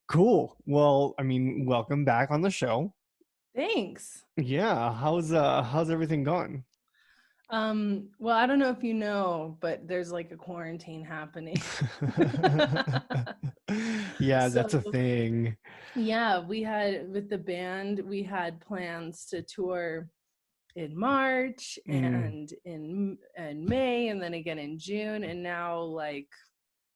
Cool. Well, I mean, welcome back on the show. Thanks. Yeah, how's everything going? Well, I don't know if you know, but there's like a quarantine happening. Yeah, So, that's a thing. yeah, we had with the band, we had plans to tour in March Mm, and in May and then again in June, and now like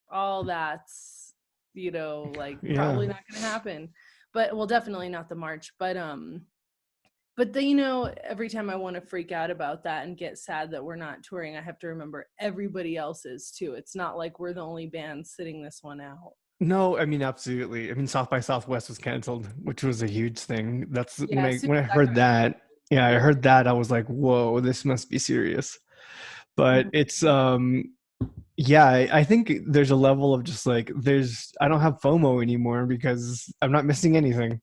all that's like yeah. probably not going to happen. But well, definitely not the March, but then, every time I want to freak out about that and get sad that we're not touring, I have to remember everybody else is too. It's not like we're the only band sitting this one out. No, I mean absolutely. I mean South by Southwest was canceled, which was a huge thing. That's when Yeah, I as soon when I as that heard got that. Yeah, I heard that I was like, "Whoa, this must be serious." But canceled. it's yeah, I think there's a level of just like there's I don't have FOMO anymore because I'm not missing anything.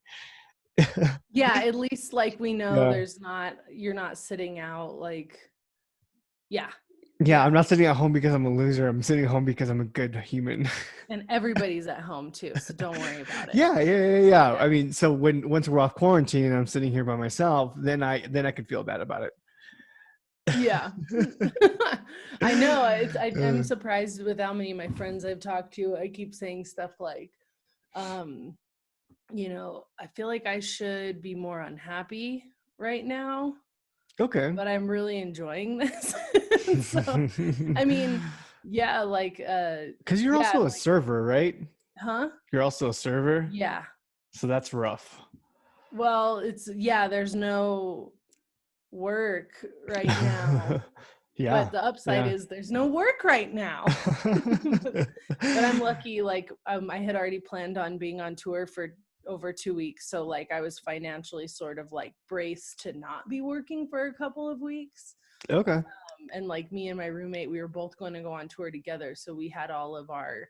Yeah, at least like we know Yeah. you're not sitting out like, yeah, Yeah, I'm yeah. not sitting at home because I'm a loser. I'm sitting at home because I'm a good human. And everybody's at home too, so don't worry about it. Yeah. Yeah. I mean, so once we're off quarantine and I'm sitting here by myself, then I could feel bad about Yeah. it. I know. I'm Uh, surprised with how many of my friends I've talked to. I keep saying stuff like, um, I feel like I should be more unhappy right now, okay. but I'm really enjoying this. So, I mean, yeah, like, Because you're yeah, also a like, server, right? huh? You're also a server, Yeah. so that's rough. Well, yeah, there's no work right now, Yeah, but the upside yeah. is there's no work right now. But I'm lucky, like, I had already planned on being on tour for over 2 weeks, so like I was financially sort of like braced to not be working for a couple of weeks. Okay. And like me and my roommate, we were both going to go on tour together, so we had all of our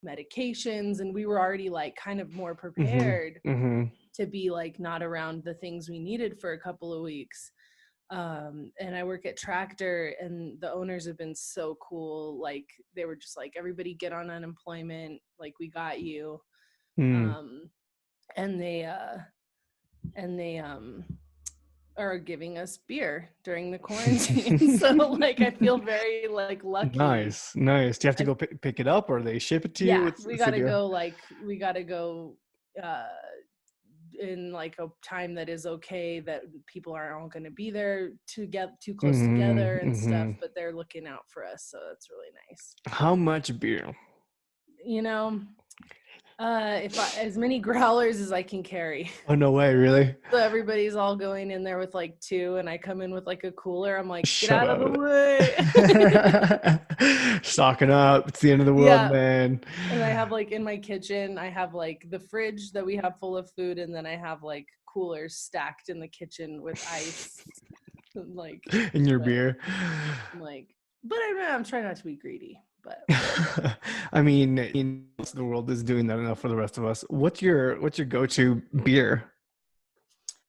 medications and we were already like kind of more Mm-hmm. prepared Mm-hmm. to be like not around the things we needed for a couple of weeks. And I work at Tractor, and the owners have been so cool. Like, they were just like, everybody get on unemployment, like, we got you. Mm. um and they are giving us beer during the quarantine. So like I feel very like lucky. Nice, nice. Do you have to I go pick it up, or they ship it to you? Yeah, What's the deal? we gotta go uh in like a time that is okay, that people aren't all going to be there to get too close together Mm-hmm, and mm-hmm. stuff, but they're looking out for us, so that's really nice. How much beer? you know if I, as many growlers as I can carry. Oh, no way, really? So everybody's all going in there with like two, and I come in with like a cooler. I'm like, get Shut out of the up. way. Stocking up. It's the end of the world, Yeah. man. And I have like in my kitchen, I have like the fridge that we have full of food, and then I have like coolers stacked in the kitchen with ice. Like, In your but beer. like, but I'm trying not to be greedy, but I mean, the world is doing that enough for the rest of us. What's your go-to beer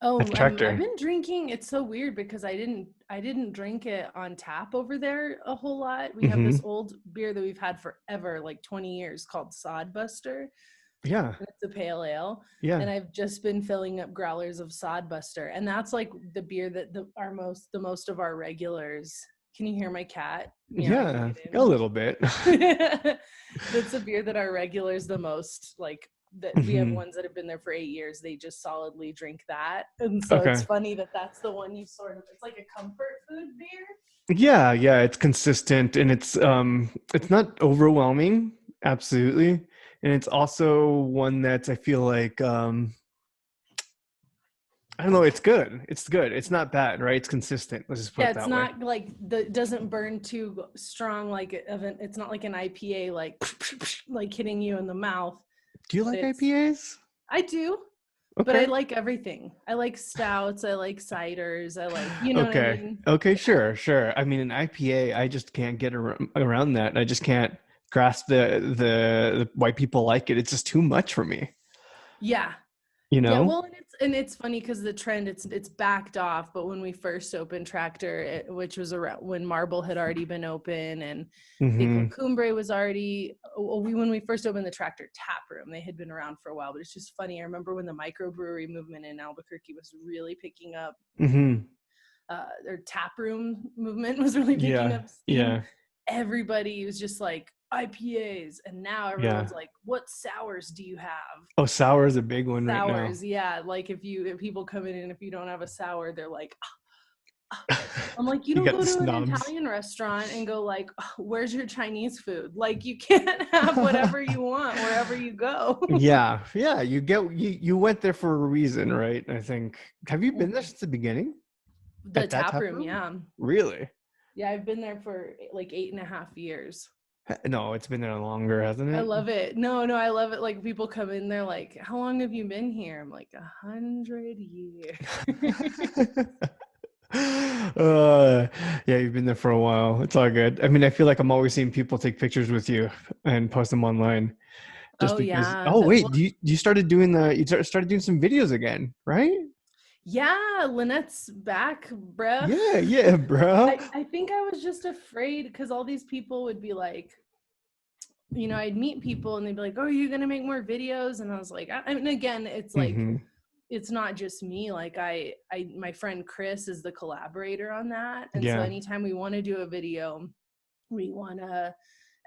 at oh, I've Tractor? been drinking. It's so weird because I didn't drink it on tap over there a whole lot. We have this Mm-hmm. old beer that we've had forever, like 20 years, called Sodbuster, Yeah, and it's a pale ale. yeah, And I've just been filling up growlers of Sodbuster, and that's like the beer that the most of our regulars. Can you hear my cat meowing to yeah. get A little bit. in? That's a beer that our regulars the most, like, that we have Mhm. ones that have been there for 8 years. They just solidly drink that, and so it's Okay. funny that that's the one you sort of. It's like a comfort food beer. Yeah, yeah, it's consistent and it's not overwhelming, absolutely. And it's also one that I feel like I don't know, it's good. It's good. It's not bad, right? It's consistent. Let's just put Yeah, it it's that way. not like the doesn't burn too strong, like it's not like an IPA, like like hitting you in the mouth. Do you But like it's IPAs? I do, but I Okay. like everything. I like stouts, I like ciders, I like, you know what I Okay. mean? Okay, Yeah. sure, sure. I mean, an IPA, I just can't get around that. I just can't grasp the why people like it. It's just too much for me, Yeah. you Yeah, know? well, and And it's funny because the trend it's backed off, but when we first opened Tractor, which was around when Marble had already been open, and I think La Mm-hmm. Cumbre was already, when we first opened the Tractor tap room, they had been around for a while. But it's just funny, I remember when the microbrewery movement in Albuquerque was really picking up, Mm-hmm. their tap room movement was really picking Yeah. up steam. Yeah. Everybody was just like IPAs, and now Yeah. everyone's like, what sours do you have? Oh, sour is a big one right now. Sours, yeah. Like if people come in and if you don't have a sour, they're like, I'm like, you You don't got go the to an snobs. Italian restaurant and go like, where's your Chinese food? Like you can't have whatever you want wherever you go. Yeah. Yeah. You went there for a reason, right? I think. Have you been there since the beginning The at that tap tap room, room? yeah. Really? Yeah, I've been there for like 8.5 years. No, it's been there longer, hasn't I it? love it. No, I love it. Like people come in, they're like, how long have you been here? I'm like, 100 years. uh, yeah, you've been there for a while. It's all good. I mean, I feel like I'm always seeing people take pictures with you and post them online just Oh because. yeah. Oh, Well, wait, you started doing started doing some videos again, right? yeah, Lynette's back, bruh. Yeah, yeah, bro. I think I was just afraid because all these people would be like, I'd meet people and they'd be like, "Oh, are you gonna make more videos?" And I was like, I mean, again, it's like Mm-hmm. it's not just me. Like my friend Chris is the collaborator on that, and so Yeah, anytime we want to do a video, we want to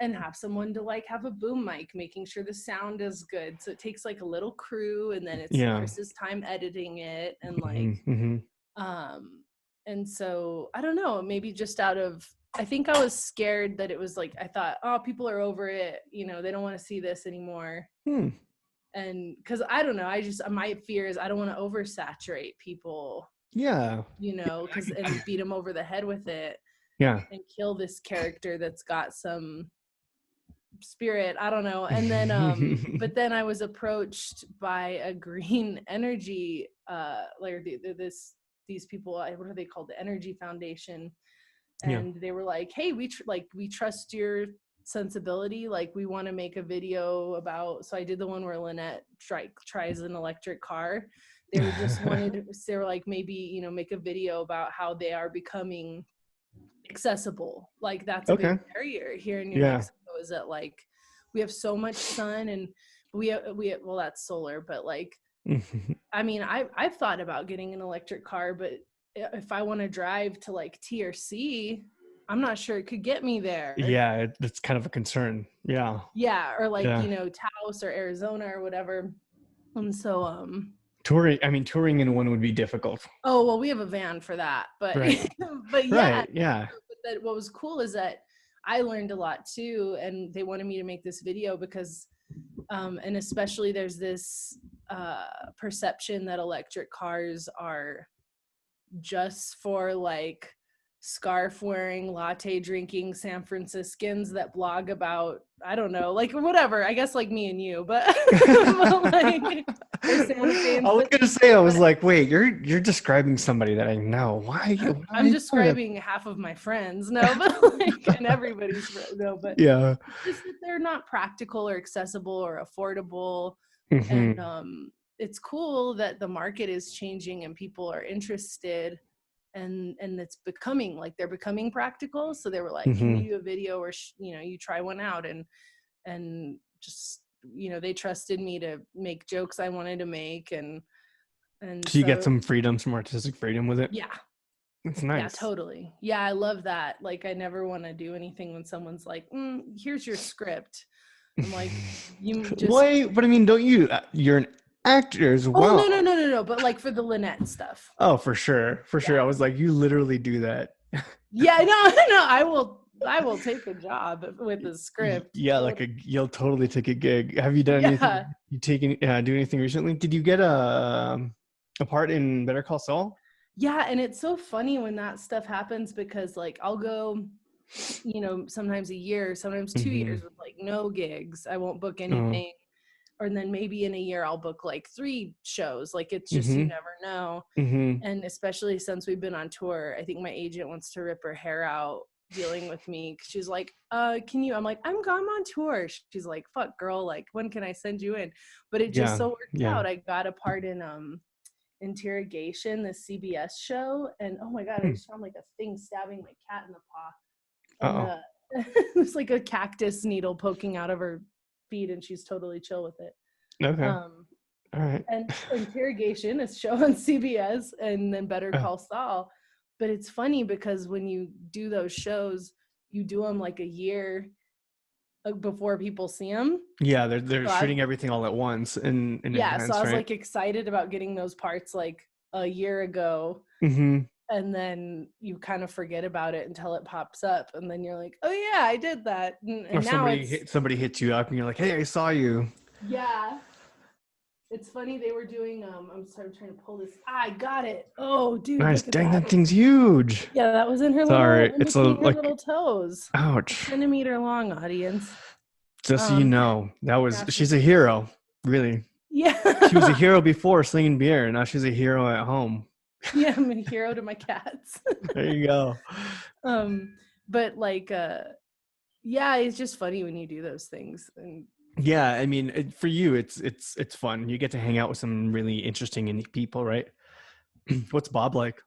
and have someone to like have a boom mic making sure the sound is good, so it takes like a little crew, and then it's yeah. Chris's time editing it, and like Mm-hmm. Mm-hmm. um and so I don't know, maybe just out of, I think I was scared that it was like, I thought, oh, people are over it, they don't want to see this anymore. Hmm. And because I don't know, I just, my fear is I don't want to oversaturate people, Yeah. because and beat them over the head with it Yeah. and kill this character that's got some spirit, I don't know. And then but then I was approached by a green energy like these people, what are they called, the Energy Foundation, Yeah. and they were like, hey, we trust your sensibility, like we want to make a video about, so I did the one where Lynette tries an electric car. They were just wanted, they were like, maybe make a video about how they are becoming accessible. Like that's a big Okay. barrier here in New Yeah. Mexico, is that like we have so much sun, and we well, that's solar, but like, I mean, I've thought about getting an electric car, but if I want to drive to like TRC, I'm not sure it could get me there. Yeah, it's kind of a concern. Yeah. Yeah, or like, Yeah. Taos or Arizona or whatever. And so Touring in one would be difficult. oh well, we have a van for that, but Right. but yeah. Right. Yeah. But that what was cool is that I learned a lot too, and they wanted me to make this video because and especially there's this perception that electric cars are just for like scarf wearing, latte drinking San Franciscans that blog about, I don't know, like whatever, I guess like me and you, but, but like, or Santa I Fe's, was but gonna say, I was like, wait, you're describing somebody that I know. Why? Why are I'm you doing that? describing half of my friends, no, but like, and everybody's no, but Yeah. just that they're not practical or accessible or affordable. And Hmm. it's cool that the market is changing and people are interested, and it's becoming like, they're becoming practical. So they were like, can Hmm. you do a video or you try one out, and just they trusted me to make jokes I wanted to make, and So you get so some freedom, some artistic freedom with it. yeah. It's Yeah, nice. totally. Yeah, I love that. Like, I never want to do anything when someone's like, here's your script. I'm like, you just, Why? But I mean, don't you? You're an actor as oh, well. no. But like for the Lynette stuff. Oh, for sure, for sure. I Yeah. was like, you literally do that. Yeah, no, no, I will take a job with the script. Yeah, like Totally. you'll totally take a gig. Have you done anything? Yeah. You taken do anything recently? Did you get a part in Better Call Saul? Yeah. And it's so funny when that stuff happens because like I'll go, sometimes a year, sometimes 2 years Mm-hmm. with like no gigs. I won't book Oh. anything. Or then maybe in a year I'll book like 3 shows. Like it's just, you Mm-hmm. never know. Mm-hmm. And especially since we've been on tour, I think my agent wants to rip her hair out dealing with me. She's like, can you, I'm like, I'm on tour. She's like, fuck girl, like when can I send you in? But it just Yeah. so worked Yeah. out. I got a part in Interrogation, the CBS show, and oh my god, I Hmm. just found like a thing stabbing my cat in the paw, and Uh-oh. there's like a cactus needle poking out of her feet, and she's totally chill with it. Okay. Um, All right. and Interrogation is show on CBS, and then Better Oh. Call Saul. But it's funny because when you do those shows, you do them like a year before people see them. Yeah, they're So I, shooting everything all at once in yeah, so I advance, was right? like excited about getting those parts like a year ago, Mm-hmm. and then you kind of forget about it until it pops up, and then you're like, oh yeah, I did that, Or and now it's somebody hits you up and you're like, hey, I saw you. yeah. It's funny they were doing I'm sorry, I'm trying to pull this. I got it. Oh dude, Nice. look at Dang, that. that thing's huge. Yeah, that was in her little Sorry. in It's a between her like little toes. ouch. Centimeter long, audience. Just so you Um know, Massive. she's a hero, really. She was a Yeah. hero before slinging beer, and now she's a hero at home. Yeah, I'm a hero to my cats. There you go. um but like yeah, it's just funny when you do those things. And Yeah, I mean, for you, it's fun. You get to hang out with some really interesting, unique people, right? What's Bob like?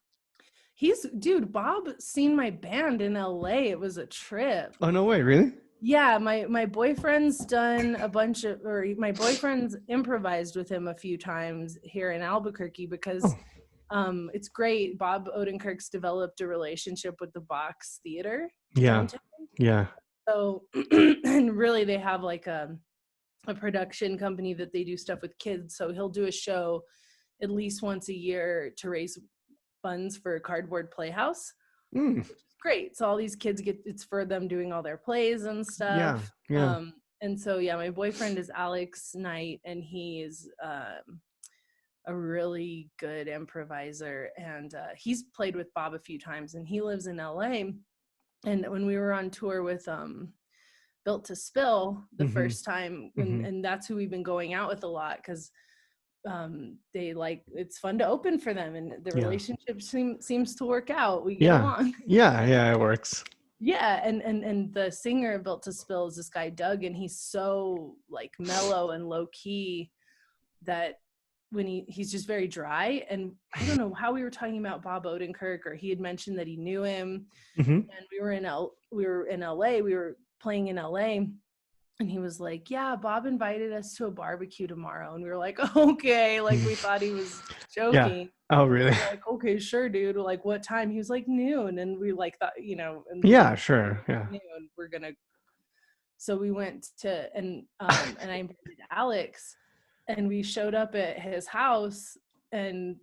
he's dude, Bob seen my band in LA. It was a trip. Oh no way, really? Yeah, my boyfriend's done a bunch of, or my boyfriend's improvised with him a few times here in Albuquerque because Oh, it's great. Bob Odenkirk's developed a relationship with the Box Theater yeah, downtown. yeah. So, and really they have like a production company that they do stuff with kids. So he'll do a show at least once a year to raise funds for Cardboard Playhouse. Mm, Great. So all these kids get, it's for them doing all their plays and yeah, stuff. yeah. And so yeah, my boyfriend is Alex Knight, and he is a really good improviser, and he's played with Bob a few times, and he lives in LA. And when we were on tour with Built to Spill the Mm-hmm, first time, mm-hmm. and that's who we've been going out with a lot because they like, it's fun to open for them, and the Yeah, relationship seems to work out. We get yeah, along. yeah, yeah. It works. Yeah, and the singer of Built to Spill is this guy Doug, and he's so like mellow and low key that when he's just very dry. And I don't know how we were talking about Bob Odenkirk, or he had mentioned that he knew him, Mm-hmm. and we were in LA, we were playing in LA, and he was like, yeah, Bob invited us to a barbecue tomorrow, and we were like, okay, like we thought he was Yeah. joking. Oh, really? We're like, okay, sure, dude. Like, what time? He was like, noon. And we like thought, and we were Yeah, like, sure. Yeah. noon, we're gonna. So we went to, and I invited Alex, and we showed up at his house, and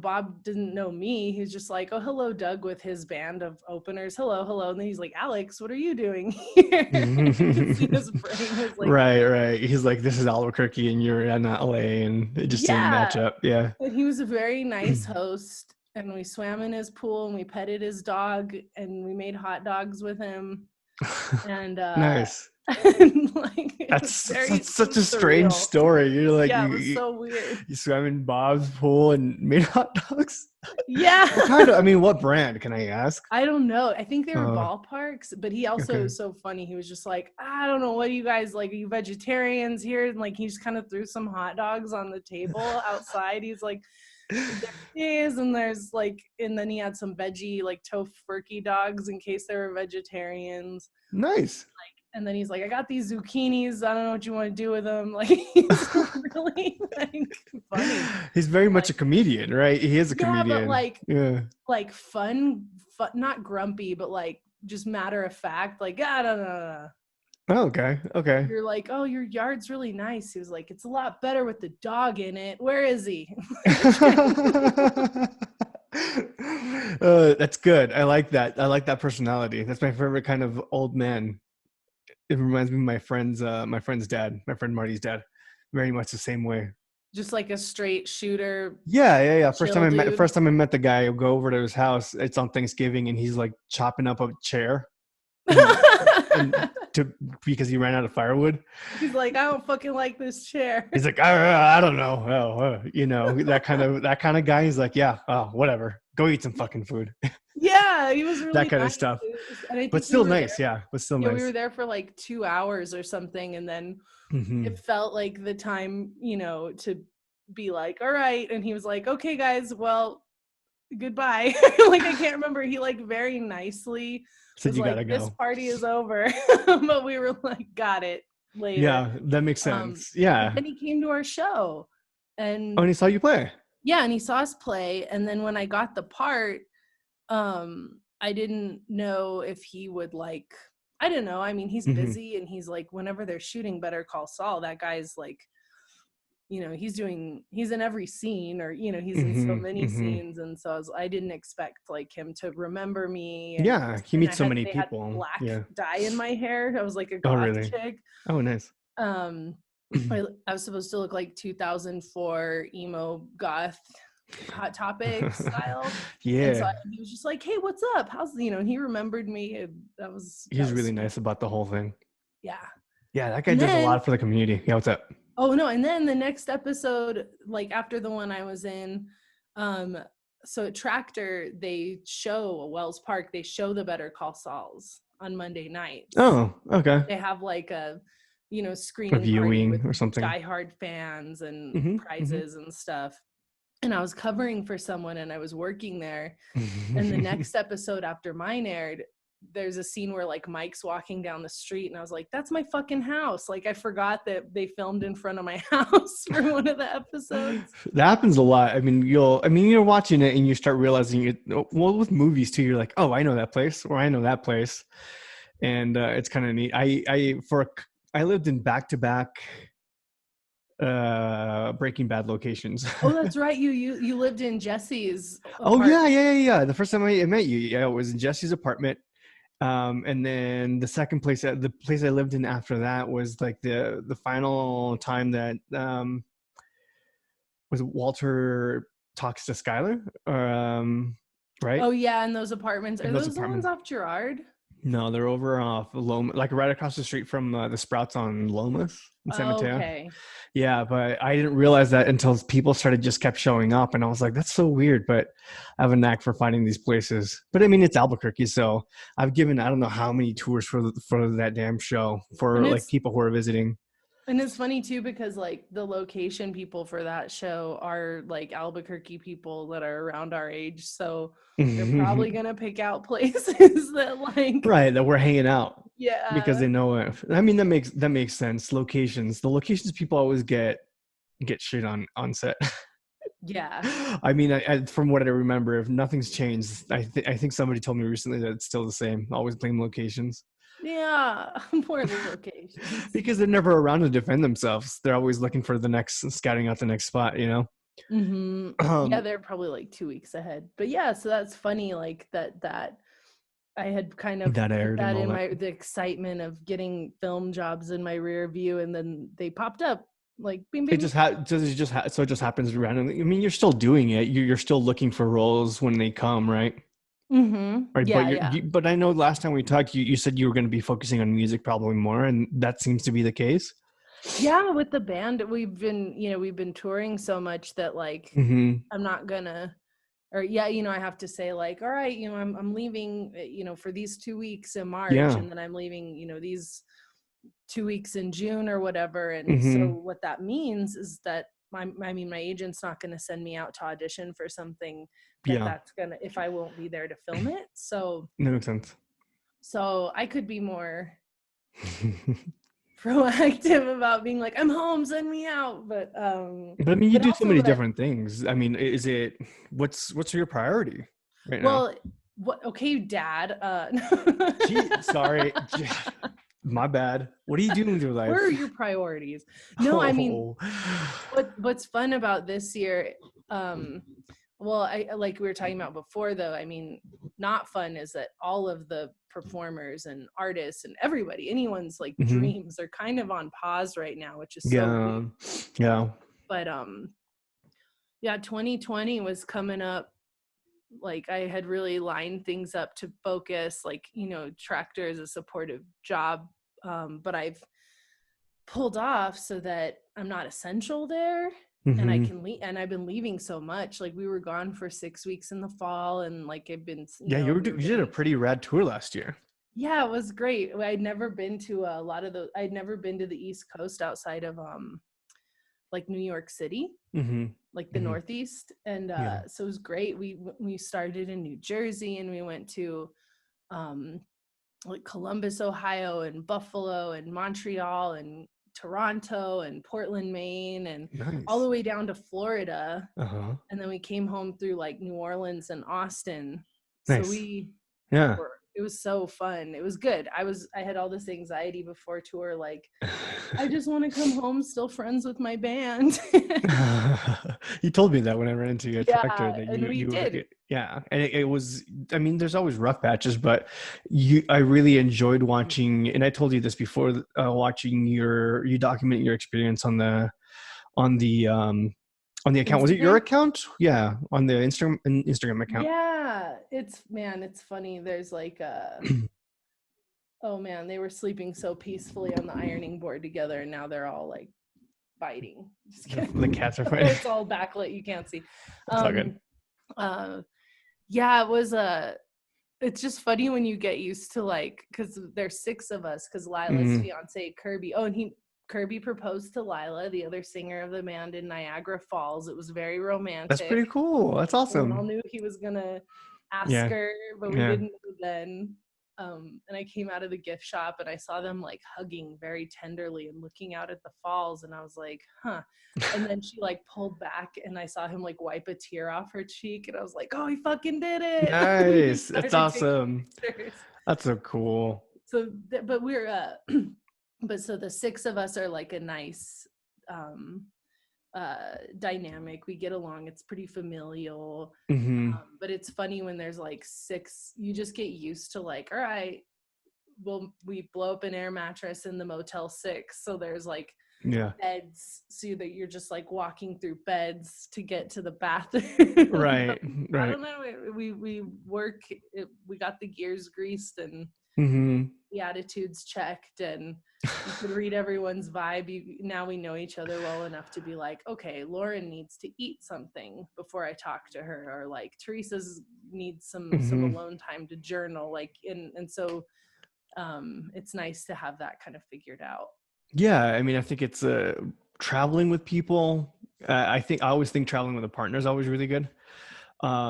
Bob didn't know me. He's just like, oh, hello, Doug, with his band of openers. Hello, hello. And then he's like, Alex, what are you doing here? You could see his brain was like, Right, right. He's like, this is Albuquerque and you're in LA, and it just didn't match yeah. up. Yeah. And he was a very nice host, and we swam in his pool, and we petted his dog, and we made hot dogs with him, and Nice. and like it was very That's such a strange surreal. story. You're like Yeah, it was so weird. you swam in Bob's pool and made hot dogs. Yeah. What kind of? I mean, what brand? Can I ask? I don't know. I think they were Uh, ballparks, but he also okay. was so funny. He was just like, I don't know, what do you guys like? Are you vegetarians here? And like he just kind of threw some hot dogs on the table outside. He's like, there is, and there's like, and then he had some veggie like tofurkey dogs in case they were vegetarians. Nice. And then he's like, I got these zucchinis. I don't know what you want to do with them. Like he's really like funny. He's very much Like, a comedian, right? He is a yeah, but comedian. Yeah. like fun, not grumpy, but like just matter of fact. Like, I don't know. Oh, okay. Okay. You're like, oh, your yard's really nice. He was like, it's a lot better with the dog in it. Where is he? That's good. I like that. I like that personality. That's my favorite kind of old man. It reminds me of my friend's dad, my friend Marty's dad. Very much the same way. Just like a straight shooter, Yeah, yeah, yeah. chill dude. First time I met the guy, I go over to his house. It's on Thanksgiving, and he's like chopping up a chair, and to because he ran out of firewood. He's like, I don't fucking like this chair. He's like, I don't know, that kind of guy. He's like, yeah, oh, whatever. Go eat some fucking food. Yeah, he was really That kind of nice. stuff. And I think But still nice, yeah. But still we nice. were there for like 2 hours or something, and then Hmm. it felt like the time, to be like, all right. And he was like, okay, guys, well, goodbye. Like, I can't remember. He like very nicely Said was you gotta like, this go. party is over. But we were like, got it later. Yeah, that makes sense. But Yeah. then he came to our show, Oh, and and he saw you play. yeah, and he saw us play. And then when I got the part, I didn't know if he would like, I don't know. I mean, he's Hmm. busy, and he's like, whenever they're shooting Better Call Saul, that guy's like, he's in every scene, or he's in so Hmm. many Hmm. scenes. And so I didn't expect like him to remember me. And Yeah, he and meets so many they had people. black Yeah. dye in my hair. I was like a Oh, goth really? chick. Oh, nice. um I was supposed to look like 2004 emo goth Hot Topic style. And so Yeah, he was just like, hey, what's up, how's, and he remembered me. And that he's was really sweet. nice about the whole thing. Yeah. Yeah, that guy And does a then lot for the community. Yeah, what's up? Oh no, and then the next episode, like after the one I was in, um, so at Tractor, they show Wells Park, they show the Better Call Sauls on Monday nights. Oh, okay. They have like a, A screening party with viewing or something. diehard fans and Hmm. Hmm. prizes and stuff. And I was covering for someone, and I was working there. And the next episode after mine aired, there's a scene where like Mike's walking down the street, and I was like, that's my fucking house. Like, I forgot that they filmed in front of my house for one of the episodes. That happens a lot. I mean, you're watching it and you start realizing it. Well, with movies too, you're like, oh, I know that place, or I know that place, and it's kind of neat. I lived in back-to-back Breaking Bad locations. Oh, that's right. You lived in Jesse's Oh yeah, apartment. yeah, yeah, yeah. The first time I met you, yeah, it was in Jesse's apartment. And then the second place, the place I lived in after that was like the final time that was Walter talks to Skylar, or right Oh yeah, and those apartments, in are those those the ones apartments. off Girard? No, they're over off Loma, like right across the street from the Sprouts on Lomas in San Mateo. Okay. Yeah, but I didn't realize that until people started just kept showing up, and I was like, "That's so weird." But I have a knack for finding these places. But I mean, it's Albuquerque, so I've given I don't know how many tours for that damn show and for like it's people who are visiting. And it's funny too, because like the location people for that show are like Albuquerque people that are around our age. So they're probably gonna pick out places that like, Right, that we're hanging out because yeah, they know it. I mean, that makes sense. Locations, the locations people always get shit on set. yeah, I mean, from what I remember, if nothing's changed, I think somebody told me recently that it's still the same. Always blame locations yeah. Poor locations. because they're never around to defend themselves. They're always looking for the next, scouting out the next spot. Mm-hmm. Yeah, Um, they're probably like 2 weeks ahead. But yeah, so that's funny, like that I had kind of that put aired and that all in that. the excitement of getting film jobs in my rear view, and then they popped up like bing It bing. just so it just happens randomly. I mean, you're still doing it. You're still looking for roles when they come, right? Mm-hmm. Right, but Yeah, yeah. but I know last time we talked, you said you were going to be focusing on music probably more, and that seems to be the case. Yeah, with the band, we've been touring so much that like Hmm. I'm not gonna, or yeah, I have to say like, all right, I'm leaving, for these 2 weeks in March, Yeah. and then I'm leaving, these 2 weeks in June or whatever. And so Hmm. what that means is that my agent's not going to send me out to audition for something Yeah, that's gonna, if I won't be there to film it. that makes sense. So I could be more proactive about being like, I'm home, send me out. But I mean, you But do so also many what I different things. I mean, what's your priority right now? well what okay, dad, Gee, sorry, my bad. What are you doing with your where are life? your priorities? No, I mean, Oh, what's fun about this year, um well, I like we were talking about before, though, I mean, not fun is that all of the performers and artists and everybody, anyone's like hmm, dreams are kind of on pause right now, which is so weird. yeah, yeah. But yeah, 2020 was coming up. Like, I had really lined things up to focus, like, Tractor is a supportive job, but I've pulled off so that I'm not essential there, and I Hmm. can leave. And I've been leaving so much. Like, we were gone for 6 weeks in the fall, and like I've been, Yeah, we you were did a getting, pretty rad tour last year. yeah, it was great. I'd never been to a lot of those. I'd never been to the East Coast outside of like New York City, Mm-hmm. like the Mm-hmm. Northeast. And Yeah. so it was great. We started in New Jersey, and we went to um, like Columbus, Ohio, and Buffalo, and Montreal, and Toronto, and Portland, Maine, and all Nice. the way down to Florida. Uh-huh. And then we came home through like New Orleans and Austin. So Nice. we Yeah. were, it was so fun. It was good. I had all this anxiety before tour, like, I just want to come home still friends with my band. You told me that when I ran into you at Tractor, Yeah, that and we you were, did. yeah, and it was, I mean, there's always rough patches, but I really enjoyed watching, and I told you this before, watching you document your experience on the um on the account. Was it your Instagram. account? Yeah, on the Instagram account. Yeah, it's man, it's funny. There's like oh man, they were sleeping so peacefully on the ironing board together, and now they're all like biting. Just The kidding. cats are fighting. It's all backlit, you can't see. It's all good. Um uh yeah, it was it's just funny when you get used to like, because there's six of us, because Lila's Mm, fiance Kirby, oh, and Kirby proposed to Lila, the other singer of the band, in Niagara Falls. It was very that's romantic. pretty cool. That's No one all awesome. knew he was gonna ask Yeah, her, but we yeah. didn't know then. And I came out of the gift shop and I saw them like hugging very tenderly and looking out at the falls, and I was like, huh. And then she like pulled back and I saw him like wipe a tear off her cheek, and I was like, oh, he fucking did it. We Nice. That's started taking awesome. pictures. That's so cool. So but we're but so the six of us are like a nice um dynamic. We get along, it's pretty familial. Hmm. But it's funny when there's like six, you just get used to like, all right, well, we blow up an air mattress in the Motel 6, so there's like Yeah. beds, so that you're just like walking through beds to get to the bathroom. Right. I Right. don't know, we work it, we got the gears greased and Hmm. the attitudes checked, and you could read everyone's vibe. Now we know each other well enough to be like, okay, Lauren needs to eat something before I talk to her, or like Teresa's needs some Hmm. alone time to journal, like, and so it's nice to have that kind of figured out. Yeah. I mean, I think it's traveling with people. I always think traveling with a partner is always really good,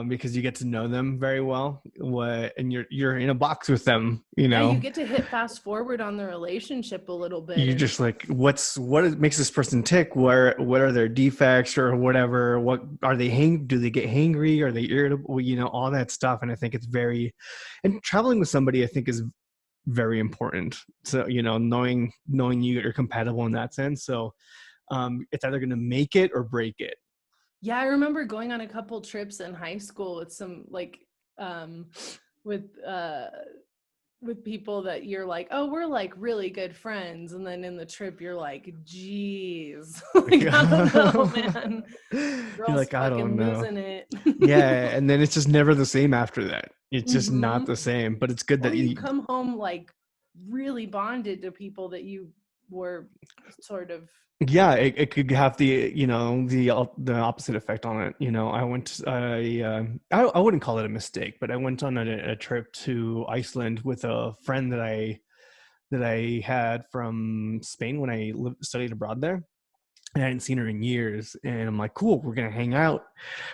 because you get to know them very well. And you're in a box with them. You Yeah, you know, get to hit fast forward on the relationship a little bit, you and just like makes this person tick, what are their defects or whatever, what are they do they get hangry, are they irritable, all that stuff. And I think it's very, and traveling with somebody I think is very important. So knowing you're compatible in that sense. So it's either going to make it or break it. yeah, I remember going on a couple trips in high school with some like um with people that you're like, oh, we're like really good friends, and then in the trip you're like, geez, like, I don't know, man, You're girl's like, I don't fucking know. losing it. Yeah, and then it's just never the same after that. It's just not Hmm. the same. But it's good Or that you you, come home like really bonded to people that you were sort of. yeah, it could have the the opposite effect on it. I wouldn't call it a mistake, but I went on a trip to Iceland with a friend that I had from Spain when I studied abroad there. And I hadn't seen her in years, and I'm like, cool, we're gonna hang out,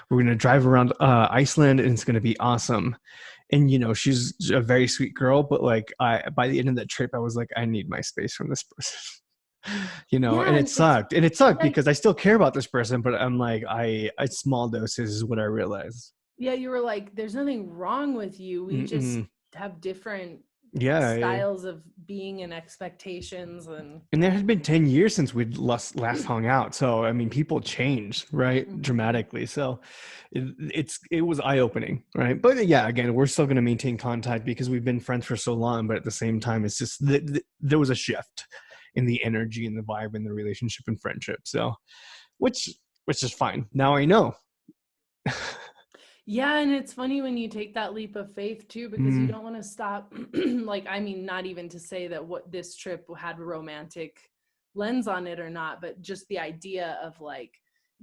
we're gonna drive around Iceland, and it's gonna be awesome. And she's a very sweet girl, but like, I by the end of that trip I was like, I need my space from this person. And Yeah, it and it's sucked, and it sucked yeah, because I still care about this person, but I'm like, I small doses is what I realized. yeah, you were like, there's nothing wrong with you, we just Mm-mm. have different Yeah. styles of being and expectations. And And there had been 10 years since we'd last hung out. So, I mean, people change, right? Mhm. Dramatically. So it was eye-opening, right? But yeah, again, we're still going to maintain contact because we've been friends for so long. But at the same time, it's just there was a shift in the energy and the vibe and the relationship and friendship. So, which which is fine. Now I know. Yeah, and it's funny when you take that leap of faith too, because you Mm, don't want to stop. Like, I mean, not even to say that what this trip had a romantic lens on it or not, but just the idea of like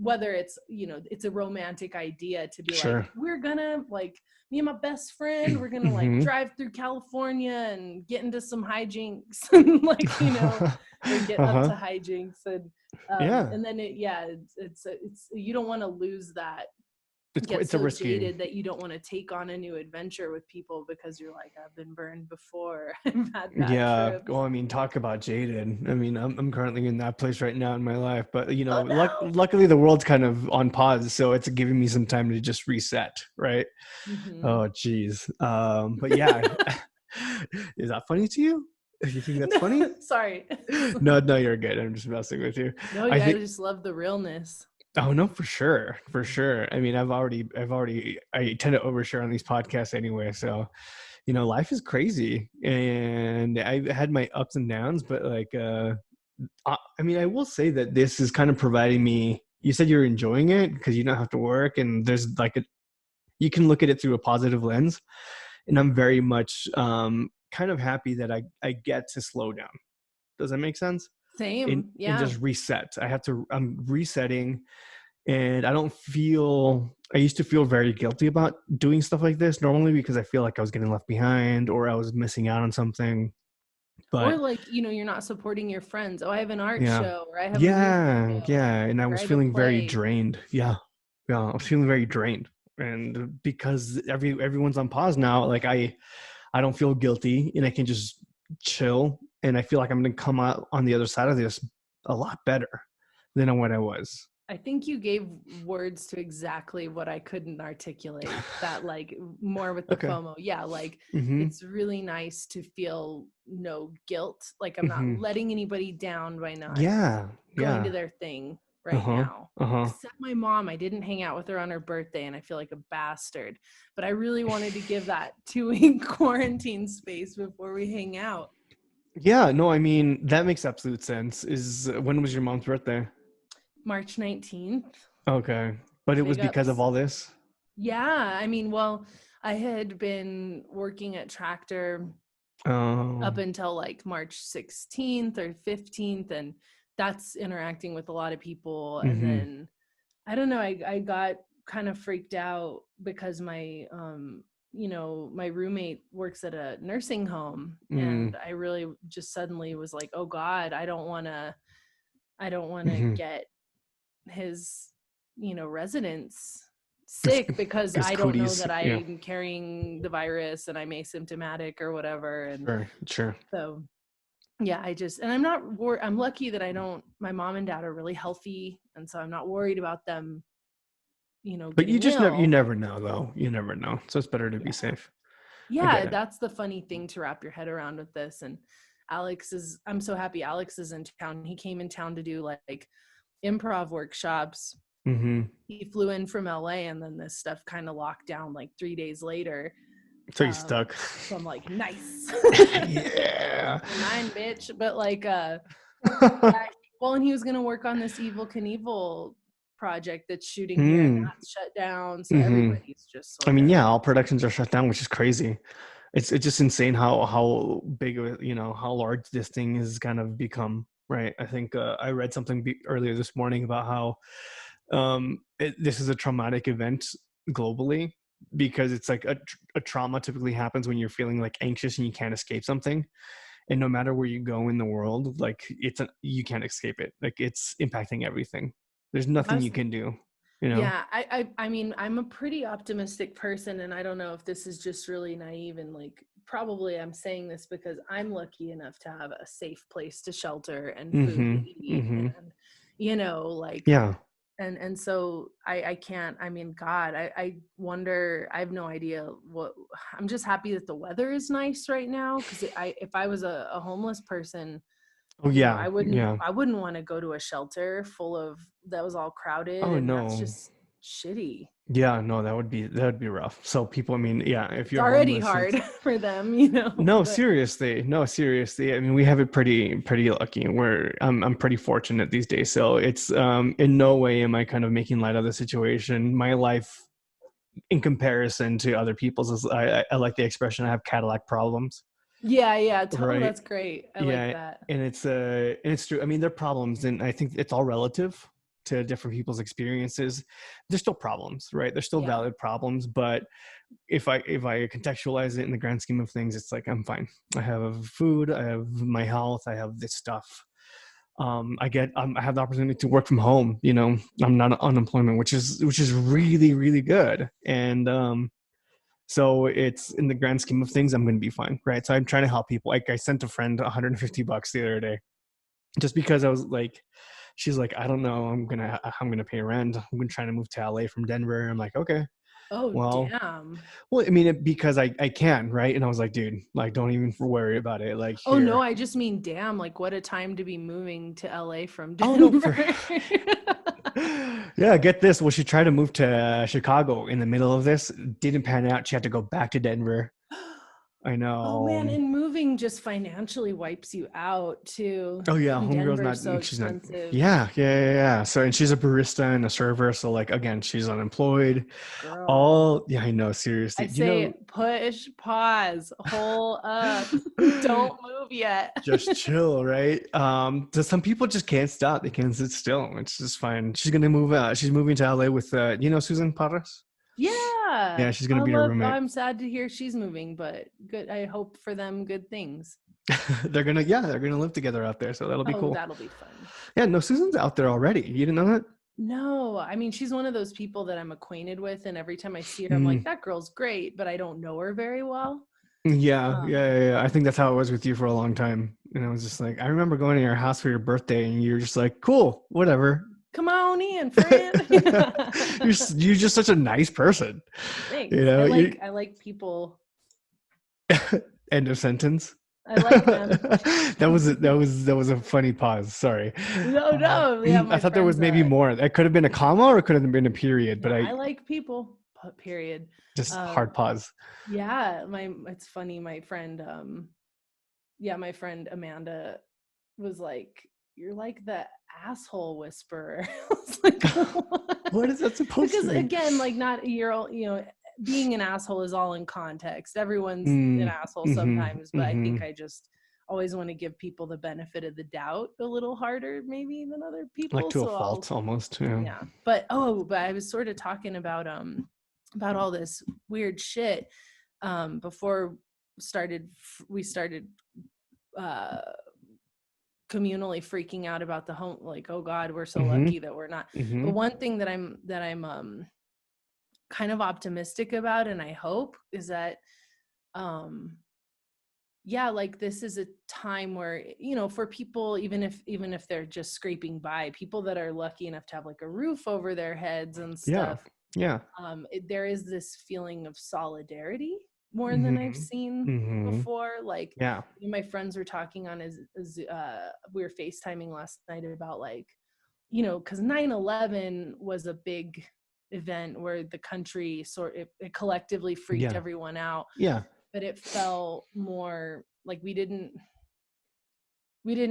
whether it's, it's a romantic idea to be like, Sure. we're gonna like, me and my best friend, we're gonna like Hmm. drive through California and get into some hijinks and like, or get up to Uh-huh. hijinks, Yeah. and then it's you don't want to lose that, get It's a so risky. jaded that you don't want to take on a new adventure with people because you're like, I've been burned before. I've had bad Yeah. Well, trips. I mean, talk about jaded. I mean, I'm currently in that place right now in my life, but Oh no. luckily the world's kind of on pause, so it's giving me some time to just reset, right? Hmm. Oh, geez. But yeah, is that funny to you? You think that's No, funny? sorry. No, no, you're good. I'm just messing with you. No, I I think. just love the realness. Oh no, for sure, for sure. I mean, I tend to overshare on these podcasts anyway, so life is crazy, and I've had my ups and downs, but like, I mean, I will say that this is kind of providing me. You said you're enjoying it because you don't have to work, and there's like you can look at it through a positive lens, and I'm very much kind of happy that I get to slow down. Does that make sense? And Same. and Yeah. just reset. I'm resetting, and I don't feel. I used to feel very guilty about doing stuff like this normally because I feel like I was getting left behind or I was missing out on something. Or But like, you're not supporting your friends. Oh, I have an art yeah, show, or I have a music yeah, show, yeah, and I or I was have a feeling very play. drained. Yeah, yeah, I was feeling very drained, and because everyone's on pause now, like I don't feel guilty, and I can just chill, and I feel like I'm gonna come out on the other side of this a lot better than what I was. I think you gave words to exactly what I couldn't articulate. That like more with the Okay. FOMO. Yeah, like Mm-hmm. it's really nice to feel no guilt. Like I'm not Mm-hmm. letting anybody down by not Yeah. going to Yeah. their thing right Uh-huh. now. Uh-huh. Except my mom, I didn't hang out with her on her birthday and I feel like a bastard. But I really wanted to give that 2 week quarantine space before we hang out. Yeah, no, I mean, that makes absolute sense. Is when was your mom's birthday? March 19th. Okay. But it was Big because of ups. all this? Yeah, I mean, well, I had been working at Tractor Oh. up until like March 16th or 15th, and that's interacting with a lot of people. And Mm-hmm. then I don't know, I got kind of freaked out because my roommate works at a nursing home, Mm. and I really just suddenly was like, oh God, I don't want to Mm-hmm. get his residents It's, sick because it's I don't know cooties. that Yeah. I'm carrying the virus and I'm asymptomatic or whatever. And Sure. Sure. so yeah, and I'm not I'm lucky that I don't my mom and dad are really healthy, and so I'm not worried about them But you getting just you ill. never know though. You never know. So it's better to be Yeah, safe. I get yeah, it. that's the funny thing to wrap your head around with this. And I'm so happy Alex is in town. He came in town to do like improv workshops. Mm-hmm. He flew in from LA, and then this stuff kind of locked down like 3 days later. So you stuck. So I'm like, nice. Yeah. Mine, bitch. But like, yeah, well, and he was gonna work on this Evil Knievel project that's shooting here, and Mm. that's shut down. So Mm-hmm. everybody's just I sort mean, of, yeah, all productions are shut down, which is crazy. It's just insane how big of a, how large this thing has kind of become, right? I think I read something earlier this morning about how this is a traumatic event globally because it's like a trauma typically happens when you're feeling like anxious and you can't escape something, and no matter where you go in the world, like you can't escape it. Like it's impacting everything. There's I nothing was, you can do, you know. yeah, I mean, I'm a pretty optimistic person, and I don't know if this is just really naive, and like probably I'm saying this because I'm lucky enough to have a safe place to shelter and food to Mm-hmm. eat, Mm-hmm. and like, Yeah. and so I can't, I mean, God, I wonder, I have no idea what. I'm just happy that the weather is nice right now, because if I was a homeless person, Oh I yeah. wouldn't Yeah. want to go to a shelter full of that was all crowded, Oh and that's no. just shitty. Yeah, no, that would be rough. So people, I mean, yeah, if It's you're already homeless, hard it's for them, no, but seriously, no, seriously. I mean, we have it pretty lucky. I'm pretty fortunate these days. So it's in no way am I kind of making light of the situation. My life in comparison to other people's is I like the expression I have Cadillac problems, yeah, oh, right? that's great. I like Yeah, that. and it's true. I mean, they're problems, and I think it's all relative. to different people's experiences, there's still problems, right? There's still Yeah. valid problems, but if I contextualize it in the grand scheme of things, it's like I'm fine. I have food, I have my health, I have this stuff. I have the opportunity to work from home. I'm not unemployment, which is really really good. And so it's in the grand scheme of things, I'm going to be fine, right? So I'm trying to help people. Like I sent a friend $150 the other day, just because I was like, she's like, I don't know, I'm gonna pay rent. I'm gonna try to move to LA from Denver. I'm like, okay, Oh, well, damn. well, I mean, because I can, right? And I was like, dude, like, don't even worry about it. Like, Oh, no, here. I just mean, damn, like what a time to be moving to LA from Oh no, Denver. yeah, get this. Well, she tried to move to Chicago in the middle of this. Didn't pan out. She had to go back to Denver. I Oh man, know. and moving just financially wipes you out too. Oh yeah, And homegirl's Denver's not. so She's not. expensive. Yeah. So, and she's a barista and a server. So, like, again, she's unemployed. Girl. All, yeah, I know. I Seriously, say push, pause, hole up. Don't move yet. just chill, right? So some people just can't stop. They can't sit still. It's just fine. She's gonna move out. She's moving to LA with, Susan Paras. Yeah. Yeah, she's gonna be a roommate. I'm sad to hear she's moving, but good. I hope for them good things. They're gonna live together out there. So that'll be Oh, cool. that'll be fun. Yeah, no, Susan's out there already. You didn't know that? No, I mean, she's one of those people that I'm acquainted with, and every time I see her, I'm like, Mm. that girl's great, but I don't know her very well. Um, Yeah. I think that's how it was with you for a long time. And I was just like, I remember going to your house for your birthday, and you're just like, cool, whatever. Come on in, friend. You're just such a nice person. Thanks. You know, you I like people. end of sentence. I like them. That was a funny pause. Sorry. No, no. Yeah, I my thought there was friends maybe more. That could have been a comma or it could have been a period, no, but I I like people. Period. just hard Um pause. yeah, it's funny my friend yeah, my friend Amanda was like, "You're like the asshole whisperer." I was like, "What?" What is that supposed to Because mean? again, like not you're all, being an asshole is all in context. Everyone's an Mm, asshole mm-hmm, sometimes, but I think mm-hmm. I just always want to give people the benefit of the doubt a little harder maybe than other Like people. to a So I'll fault almost. Yeah. yeah. But I was sort of talking about all this weird shit before we started uh communally freaking out about the home, like, oh god, we're so Mm-hmm. lucky that we're not. Mm-hmm. But one thing that I'm kind of optimistic about, and I hope, is that um yeah, like this is a time where, for people, even if they're just scraping by, people that are lucky enough to have like a roof over their heads and Yeah. stuff, Yeah. there is this feeling of solidarity more than I've Mm-hmm. seen Mm-hmm. before. Like, Yeah. my friends were talking on we were FaceTiming last night about, like, because 9/11 was a big event where the country it collectively freaked Yeah. everyone out, Yeah. but it felt more like we didn't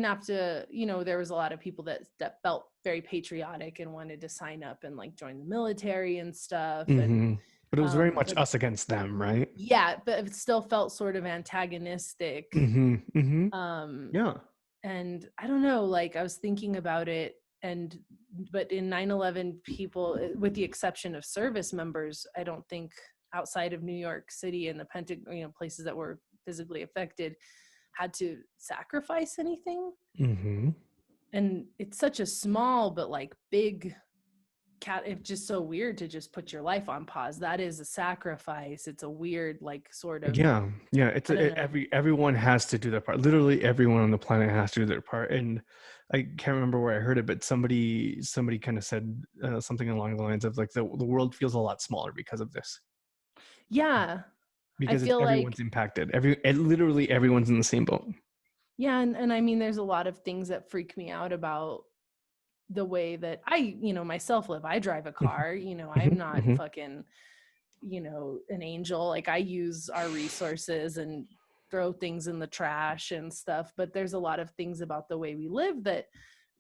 have to, there was a lot of people that felt very patriotic and wanted to sign up and like join the military and stuff. And Mm-hmm. But it was very much but us against them, right? yeah, but it still felt sort of antagonistic. Mm-hmm. Mm-hmm. um Yeah. and I don't know, like I was thinking about it, but in 9/11, people, with the exception of service members, I don't think outside of New York City and the Pentagon, places that were physically affected, had to sacrifice anything. Mm-hmm. And it's such a small but like big it's just so weird to just put your life on pause. That is a sacrifice. It's a weird, like, sort of, Yeah. I don't know. Everyone has to do their part. Literally, everyone on the planet has to do their part. And I can't remember where I heard it, but somebody kind of said something along the lines of like the world feels a lot smaller because of this, Yeah, I because it's feel everyone's like, impacted. Literally everyone's in the same boat. yeah, and I mean, there's a lot of things that freak me out about the way that I, myself live. I drive a car, I'm not Hmm. fucking, an angel. Like, I use our resources and throw things in the trash and stuff, but there's a lot of things about the way we live that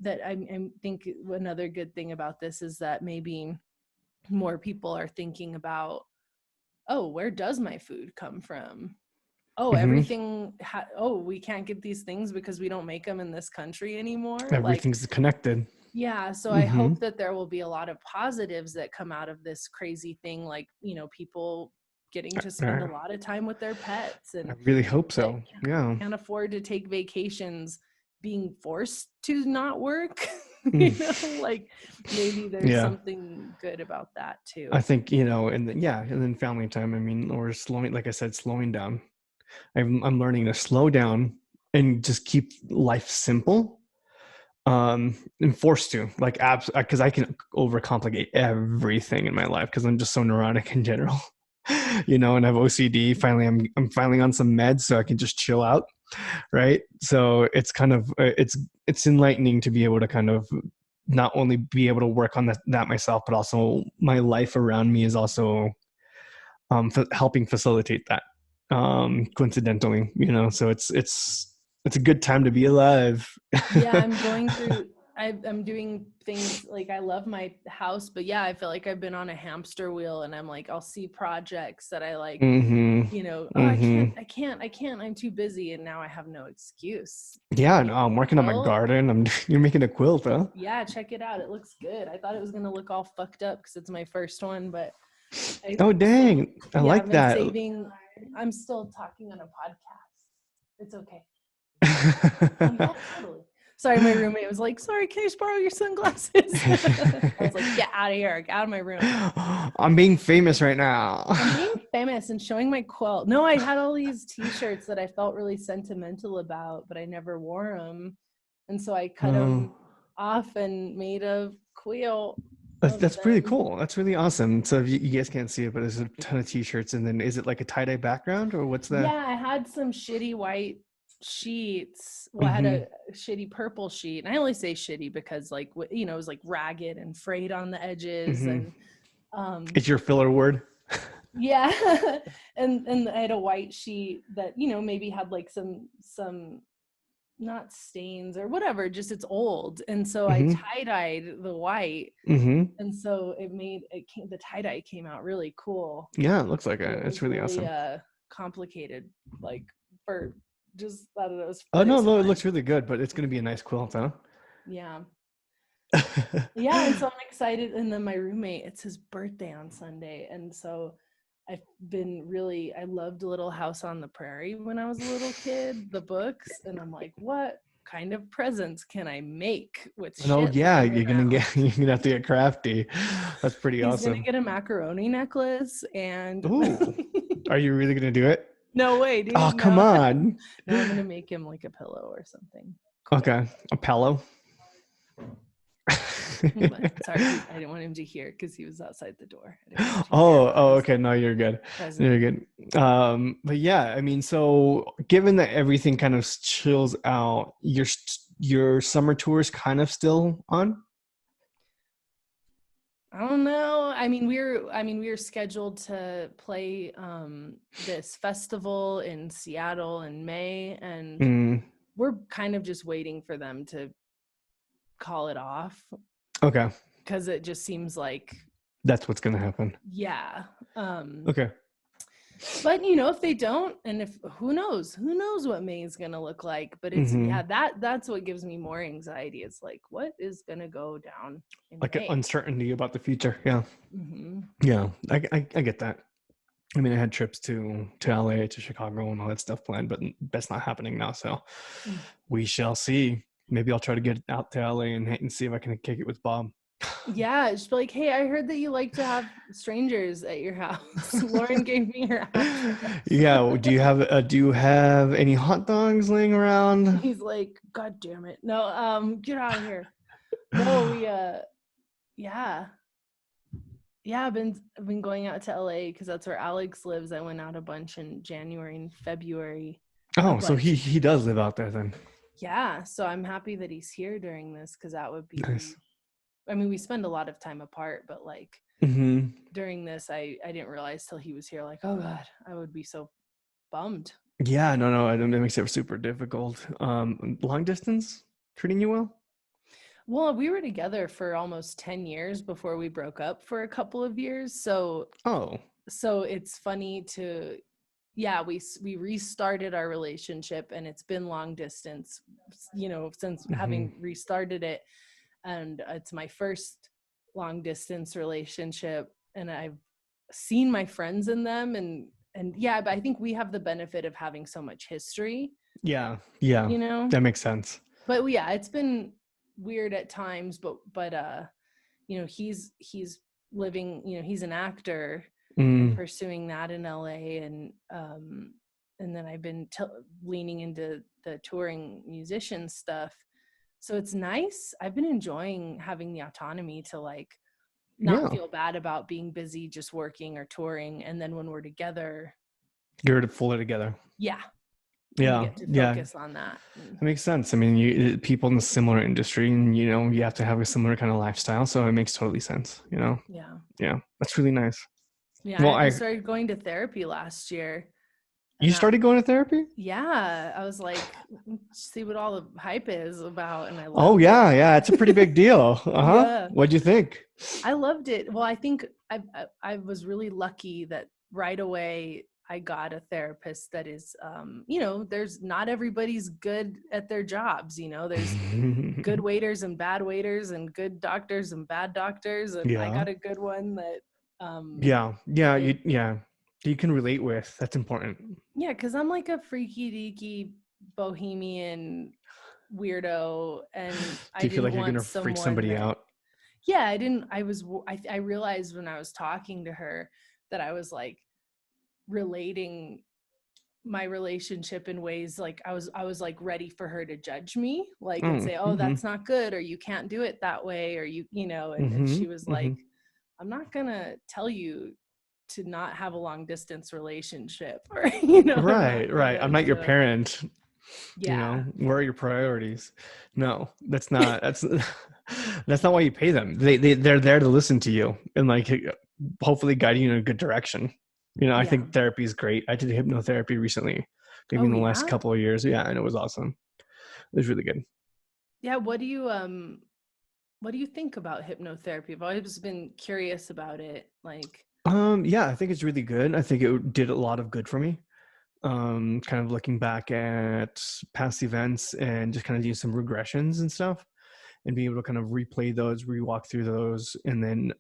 I think another good thing about this is that maybe more people are thinking about, oh, where does my food come from? Oh, Hmm. everything we can't get these things because we don't make them in this country anymore. Like, Everything's connected. Yeah, so I Mm-hmm. hope that there will be a lot of positives that come out of this crazy thing, like, people getting to spend a I, lot of time with their pets, I and really hope people that so. Yeah. can't afford to take vacations being forced to not work. Mm. Like, maybe there's Yeah. something good about that I too. think, and then, yeah, and then family time. I mean, or slowing, like I said, slowing down. I'm learning to slow down and just keep life simple. And forced to, like, apps, because I can overcomplicate everything in my life because I'm just so neurotic in general. And I have OCD. Finally, I'm finally on some meds so I can just chill out, right? So it's kind of it's enlightening to be able to kind of not only be able to work on that myself, but also my life around me is also helping facilitate that. Coincidentally, so it's a good time to be alive. Yeah, I'm going through, I'm doing things like, I love my house, but yeah, I feel like I've been on a hamster wheel, and I'm like, I'll see projects that I like, Mm-hmm. oh, I can't, Mm-hmm. I'm too busy. And now I have no excuse. Want to Yeah, make no, I'm a working on my quilt? garden. You're making a quilt, huh? Yeah, check it out. It looks good. I thought it was going to look all fucked up because it's my first one, but I Oh, still, dang. I yeah, like I've been that. saving. I'm still talking on a podcast. It's okay. Yeah, totally. Sorry, my roommate was like, sorry, can I just borrow your sunglasses? I was like, get out of here, get out of my room. I'm being famous right now. I'm being famous and showing my quilt. No, I had all these t-shirts that I felt really sentimental about, but I never wore them. And so I cut Oh, them off and made a quilt that's of that's pretty them. cool. That's really awesome. So you guys can't see it, but there's a ton of t-shirts, and then is it like a tie-dye background or what's the? Yeah, I had some shitty white sheets. Well, I had Mm-hmm. a shitty purple sheet. And I only say shitty because, like, it was like ragged and frayed on the edges. Mm-hmm. And um It's your filler word. yeah. And I had a white sheet that, maybe had like some not stains or whatever, just it's old. And so I Mm-hmm. tie-dyed the white. Mm-hmm. And so the tie-dye came out really cool. Yeah, it looks like And it. it It's was really really awesome. complicated, like, for just, I don't know, Oh but it no, was no, it fun. looks really good, but it's gonna be a nice quilt, huh? Yeah. Yeah, and so I'm excited. And then my roommate, it's his birthday on Sunday. And so I loved Little House on the Prairie when I was a little kid, the books. And I'm like, what kind of presents can I make with Oh shit yeah, laying you're gonna around? get you're gonna have to get crafty. That's pretty He's gonna awesome. get a macaroni necklace and Ooh, are you really gonna do it? no way, Oh, dude. come No. on. No, I'm gonna make him like a pillow or something cool. Okay, a pillow. Sorry, I didn't want him to hear because he was outside the door. I didn't want him to hear Oh, about oh, his okay. No, you're good. present. You're good. But yeah, I mean, so given that everything kind of chills out, your summer tour is kind of still on. I don't know. I mean, we were scheduled to play this festival in Seattle in May, and Mm, we're kind of just waiting for them to call it off okay, because it just seems like, that's what's gonna happen. yeah. Okay. But if they don't, and if who knows what May is gonna look like. But it's, Mm-hmm. yeah, that's what gives me more anxiety. It's like, what is gonna go down in Like an May? uncertainty about the future. Yeah, Hmm. yeah. I get that. I mean, I had trips to LA, to Chicago, and all that stuff planned, but that's not happening now. So we shall see. Maybe I'll try to get out to LA and see if I can kick it with Bob. Yeah, just be like, hey, I heard that you like to have strangers at your house. Lauren gave me her address. Yeah. Do you have any hot dogs laying around? He's like, God damn it. No, get out of here. No, yeah. Yeah, I've been going out to LA because that's where Alex lives. I went out a bunch in January and February. A Oh, so bunch. he does live out there then. Yeah, so I'm happy that he's here during this because that would Nice. be, I mean, we spend a lot of time apart, but like Hmm. during this, I didn't realize till he was here, like, oh God, I would be so bummed. Yeah, no, that makes it super difficult. Long distance treating you well? Well, we were together for almost 10 years before we broke up for a couple of years. So it's funny to, yeah, we restarted our relationship, and it's been long distance, since Hmm. having restarted it. and it's my first long distance relationship, and I've seen my friends in them, and yeah, but I think we have the benefit of having so much history, Yeah. Yeah. you know. That makes sense. But yeah, it's been weird at times, but he's living, he's an actor and Mm. pursuing that in LA, and then I've been leaning into the touring musician stuff. So it's nice. I've been enjoying having the autonomy to like not Yeah. feel bad about being busy just working or touring, and then when we're together, You're to pull it together. yeah, we Yeah. get to Yeah. focus on that. That makes sense. I mean, people in a similar industry, and you have to have a similar kind of lifestyle, so it makes totally sense. Yeah. Yeah, that's really nice. Yeah, Well, I started going to therapy last year, you and that, started going to therapy? yeah, I was like, see what all the hype is about, and I Oh loved yeah, it. yeah, it's a pretty big deal. Uh-huh. Yeah, What'd you think? I loved it. Well, I think I was really lucky that right away I got a therapist that is, there's not everybody's good at their jobs. There's good waiters and bad waiters, and good doctors and bad doctors, and I Yeah, got a good one that, um, yeah, yeah. it, You can relate with. That's important. yeah, because I'm like a freaky deaky bohemian weirdo, and Do I you feel didn't like you're want gonna freak someone somebody that, out? yeah, I didn't, I was, I realized when I was talking to her that I was like relating my relationship in ways like I was like ready for her to judge me, like, and Mm, say, oh, mm-hmm, that's not good, or you can't do it that way, or and mm-hmm, she was mm-hmm. like, I'm not gonna tell you to not have a long distance relationship, or I'm Right, not right. I'm gonna not your do it. parent. Yeah. Where are your priorities? No, that's not. That's that's not why you pay them. They're there to listen to you and like hopefully guide you in a good direction. I Yeah. think therapy is great. I did hypnotherapy recently, maybe Oh in the last yeah. couple of years. Yeah, and it was awesome. It was really good. Yeah, what do you think about hypnotherapy? I've always been curious about it, like. Yeah, I think it's really good. I think it did a lot of good for me. Kind of looking back at past events and just kind of doing some regressions and stuff, and being able to kind of replay those, rewalk through those, and then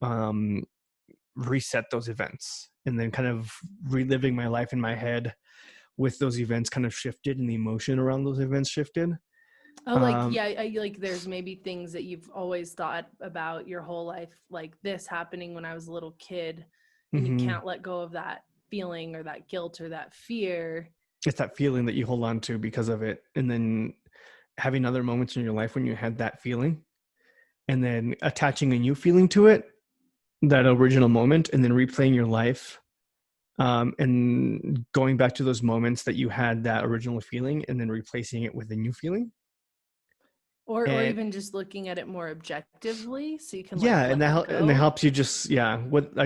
reset those events, and then kind of reliving my life in my head with those events kind of shifted, and the emotion around those events shifted. Oh, like, um yeah, like there's maybe things that you've always thought about your whole life, like this happening when I was a little kid, and you mhm. can't let go of that feeling or that guilt or that fear. It's that feeling that you hold on to because of it, and then having other moments in your life when you had that feeling, and then attaching a new feeling to it, that original moment, and then replaying your life, and going back to those moments that you had that original feeling, and then replacing it with a new feeling. Or And even just looking at it more objectively so you can like yeah, and let it and that go. helps you just, yeah.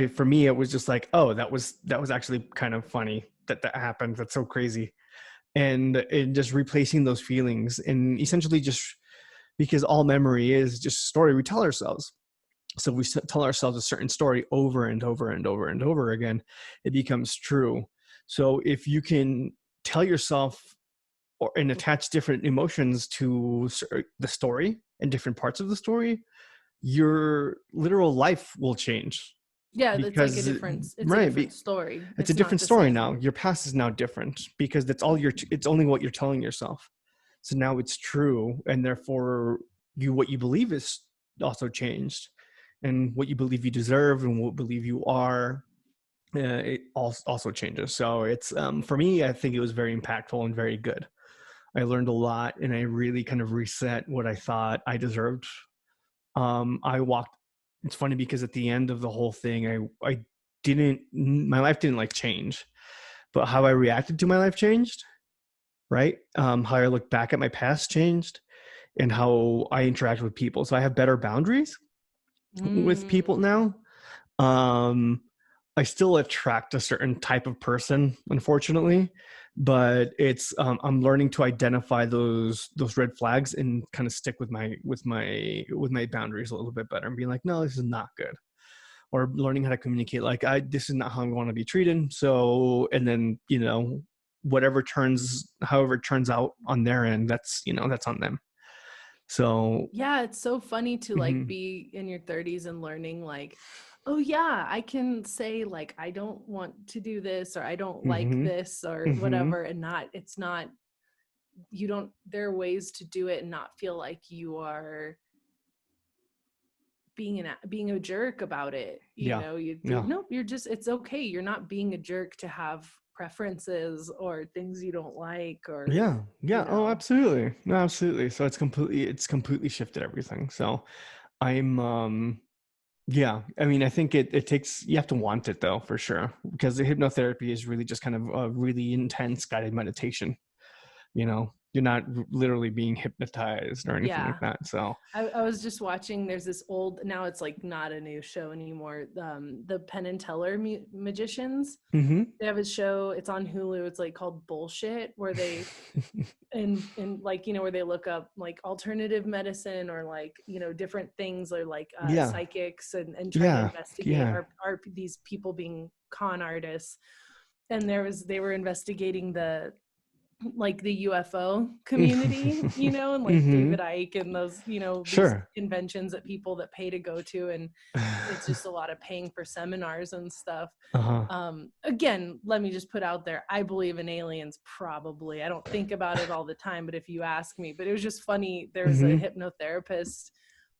For me, it was just like, oh, that was actually kind of funny that happened. That's so crazy, and just replacing those feelings, and essentially just because all memory is just a story we tell ourselves. So if we tell ourselves a certain story over and over and over and over again, it becomes true. So if you can tell yourself and attach different emotions to the story and different parts of the story, your literal life will change. Yeah, that's like Because it's a right, different story. it's a It's not different the story same. now. Your past is now different because that's all it's only what you're telling yourself. So now it's true, and therefore what you believe is also changed, and what you believe you deserve and what believe you are, it also changes. So it's, for me, I think it was very impactful and very good. I learned a lot, and I really kind of reset what I thought I deserved. I walked. It's funny because at the end of the whole thing, I didn't. My life didn't like change, but how I reacted to my life changed. Right. How I look back at my past changed, and how I interact with people. So I have better boundaries with people Mm. now. Um, I still attract a certain type of person, unfortunately, but it's, I'm learning to identify those red flags and kind of stick with my boundaries a little bit better, and being like, no, this is not good, or learning how to communicate, like, this is not how I want to be treated. So, and then however it turns out on their end, that's on them. So, Yeah, it's so funny to like mhm, be in your 30s and learning like, oh yeah, I can say like I don't want to do this or I don't like mhm, this or mhm. whatever, and not it's not you don't there are ways to do it and not feel like you are being a jerk about it. You Yeah, know, you're yeah, nope, you're just it's okay. You're not being a jerk to have preferences or things you don't like or yeah, you yeah. Oh, know. absolutely, no, absolutely. So it's completely shifted everything. So I'm yeah, I mean, I think it takes, you have to want it though, for sure, because the hypnotherapy is really just kind of a really intense guided meditation. You're not literally being hypnotized or anything like Yeah. that. So, I was just watching. There's this old. Now it's like not a new show anymore. The Penn and Teller magicians. hmm They have a show. It's on Hulu. It's like called Bullshit, where they and like where they look up like alternative medicine or like different things or like yeah, psychics and try to yeah, investigate yeah. are these people being con artists. And they were investigating the like the UFO community, and like hmm David Icke and those, these Sure. conventions that people that pay to go to. And it's just a lot of paying for seminars and stuff. Uh-huh. Again, let me just put out there, I believe in aliens, probably. I don't think about it all the time, but if you ask me, but it was just funny. There was a hmm hypnotherapist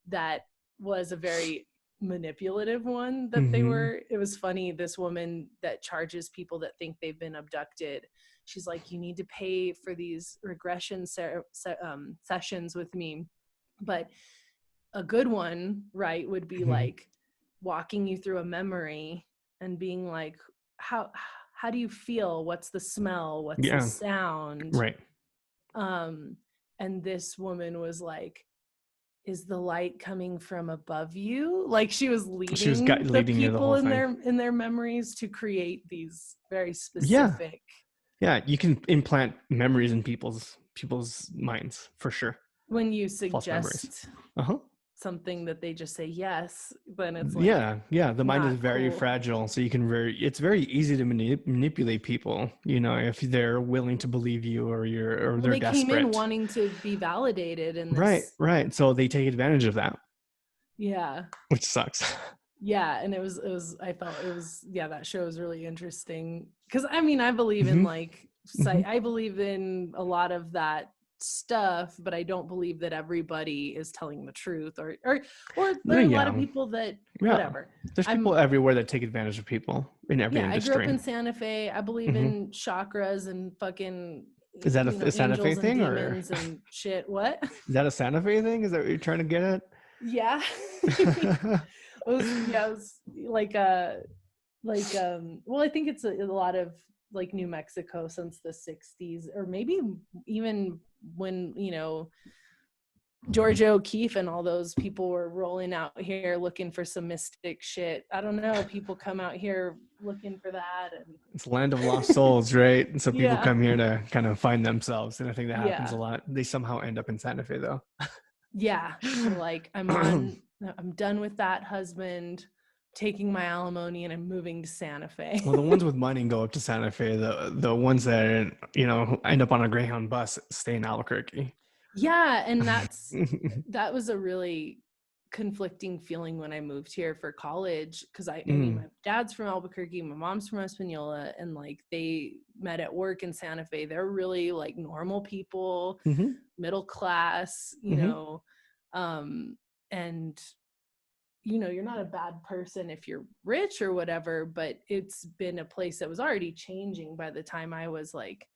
that was a very manipulative one that hmm it was funny. This woman that charges people that think they've been abducted, she's like, you need to pay for these regression sessions with me. But a good one, right, would be hmm like walking you through a memory and being like, how do you feel? What's the smell? What's the Yeah, sound? right. Um, and this woman was like, is the light coming from above you? Like she was She was leading the leading you the people whole in thing. their memories to create these very Yeah, specific. yeah. You can implant memories in people's minds for sure. When you False memories. suggest Uh-huh. something that they just say yes, then it's like Yeah, yeah. The mind is not very cool. fragile, so it's very easy to manipulate people. If they're willing to believe you, or Well, they're they came in desperate. wanting to be validated in Right, this. right. So they take advantage of that, Yeah. which sucks. Yeah, and it was I felt it was, yeah, that show was really interesting because I mean I believe in hmm like hmm I believe in a lot of that stuff, but I don't believe that everybody is telling the truth, or there are a lot of Yeah, people that yeah. whatever. There's people I'm everywhere that take advantage of people in every Yeah, I grew up industry. in Santa Fe. I believe hmm in chakras and fucking Is that a Santa Fe angels and thing, or demons and shit. What? is that a Santa Fe thing? Is that what you're trying to get at? Yeah. It was well, I think it's a lot of like New Mexico since the 60s, or maybe even when George O'Keefe and all those people were rolling out here looking for some mystic shit. I don't know, people come out here looking for that. And It's land of lost souls, right? And so people yeah, come here to kind of find themselves, and I think that happens a yeah, lot. They somehow end up in Santa Fe, though. yeah, they're like, I'm done with that husband, taking my alimony, and I'm moving to Santa Fe. Well, the ones with money go up to Santa Fe. The ones that end up on a Greyhound bus stay in Albuquerque. Yeah, and that was a really conflicting feeling when I moved here for college, because I mean mm, my dad's from Albuquerque, my mom's from Espanola, and like they met at work in Santa Fe. They're really like normal people, hmm middle class, hmm um, and you're not a bad person if you're rich or whatever, but it's been a place that was already changing by the time I was like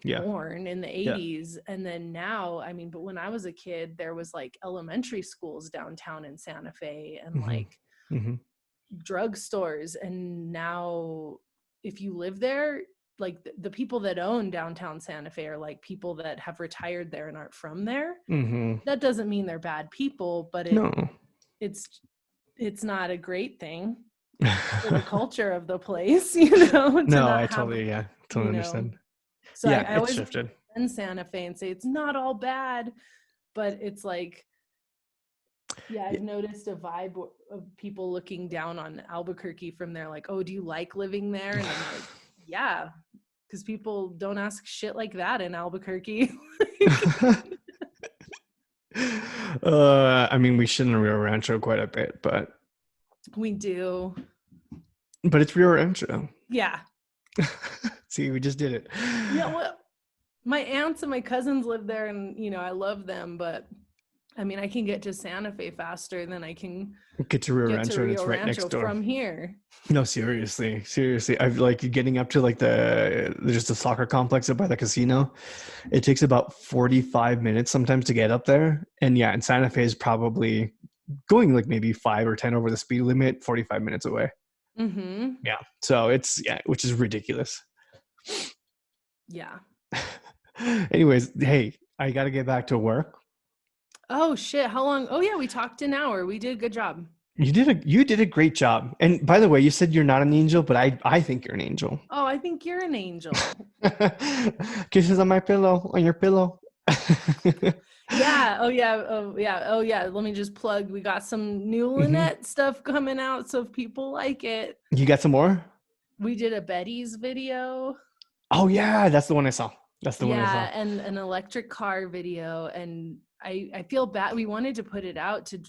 Yeah, born in the yeah. 80s. And then now, I mean, but when I was a kid, there was like elementary schools downtown in Santa Fe and hmm like hmm drugstores. And now if you live there, like the people that own downtown Santa Fe are like people that have retired there and aren't from there. hmm That doesn't mean they're bad people, but No. it's it's not a great thing for the culture of the place, to No, I not have, totally, yeah, totally you know. understand. So Yeah, I it's always shifted. in Santa Fe and say it's not all bad, but it's like, yeah, Yeah, I've noticed a vibe of people looking down on Albuquerque from there, like, oh, do you like living there? And I'm like, yeah, because people don't ask shit like that in Albuquerque. I mean, we shit on Rio Rancho quite a bit, We do. but it's Rio Rancho. Yeah. See, we just did it. Yeah, well, my aunts and my cousins live there, and I love them, but I mean, I can get to Santa Fe faster than I can Get to Rio get to Rancho and Rio it's right next Rancho door. from here. No, seriously, seriously. I've like getting up to like there's just a soccer complex up by the casino. It takes about 45 minutes sometimes to get up there. And yeah, and Santa Fe is probably going like maybe 5 or 10 over the speed limit, 45 minutes away. Mm-hmm. Yeah. So it's, yeah, which is ridiculous. Yeah. Anyways, hey, I got to get back to work. Oh shit, how long? Oh yeah, we talked an hour. We did a good job. You did a great job. And by the way, you said you're not an angel, but I think you're an angel. Oh, I think you're an angel. Kisses on my pillow, on your pillow. Yeah. Oh yeah. Oh yeah. Oh yeah. Let me just plug. We got some new Hmm. Lynette stuff coming out, so if people like it, You got some more? we did a Betty's video. Oh yeah, that's the one I saw. That's the one I saw. Yeah, and an electric car video, and I feel bad. We wanted to put it out to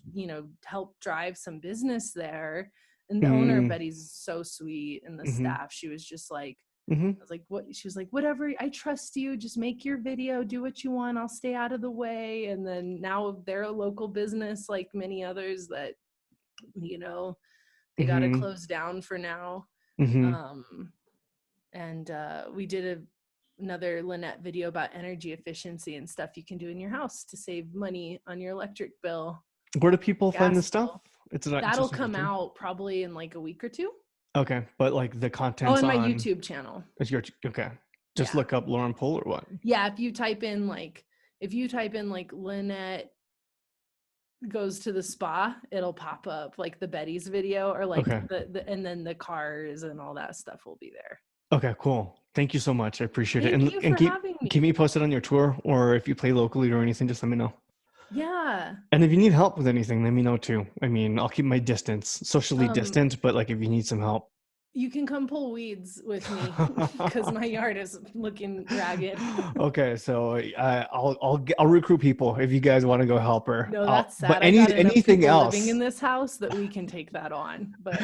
help drive some business there, and the owner Mm, Betty's so sweet, and the hmm. staff. She was just like, Hmm. I was like, what? She was like, whatever. I trust you. Just make your video. Do what you want. I'll stay out of the way. And then now they're a local business, like many others that you know they got to Hmm. close down for now. Hmm. Um, and we did another Lynette video about energy efficiency and stuff you can do in your house to save money on your electric bill, Where do people find gas this stuff? bill. It's not That'll just on come YouTube. out probably in like a week or two. Okay, but like the Oh, contents and my on YouTube channel. is your okay. Just Yeah. look up Lauren Poole or what? Yeah. If you type in like Lynette goes to the spa, it'll pop up like the Betty's video, or like Okay. and then the cars and all that stuff will be there. Okay, cool. Thank you so much. I appreciate it. Thank And you and for keep having keep me me. posted on your tour or if you play locally or anything, just let me know. Yeah. And if you need help with anything, let me know too. I mean, I'll keep my distance, socially Um, distant, but like if you need some help. you can come pull weeds with me because my yard is looking ragged. Okay, so I'll recruit people if you guys want to go help her. No, that's But sad. I got enough anything people living else? in this house that we can take that on. But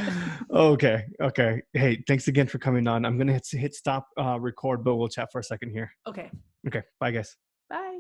Okay, okay. Hey, thanks again for coming on. I'm gonna hit stop record, but we'll chat for a second here. okay. Okay, bye guys. Bye.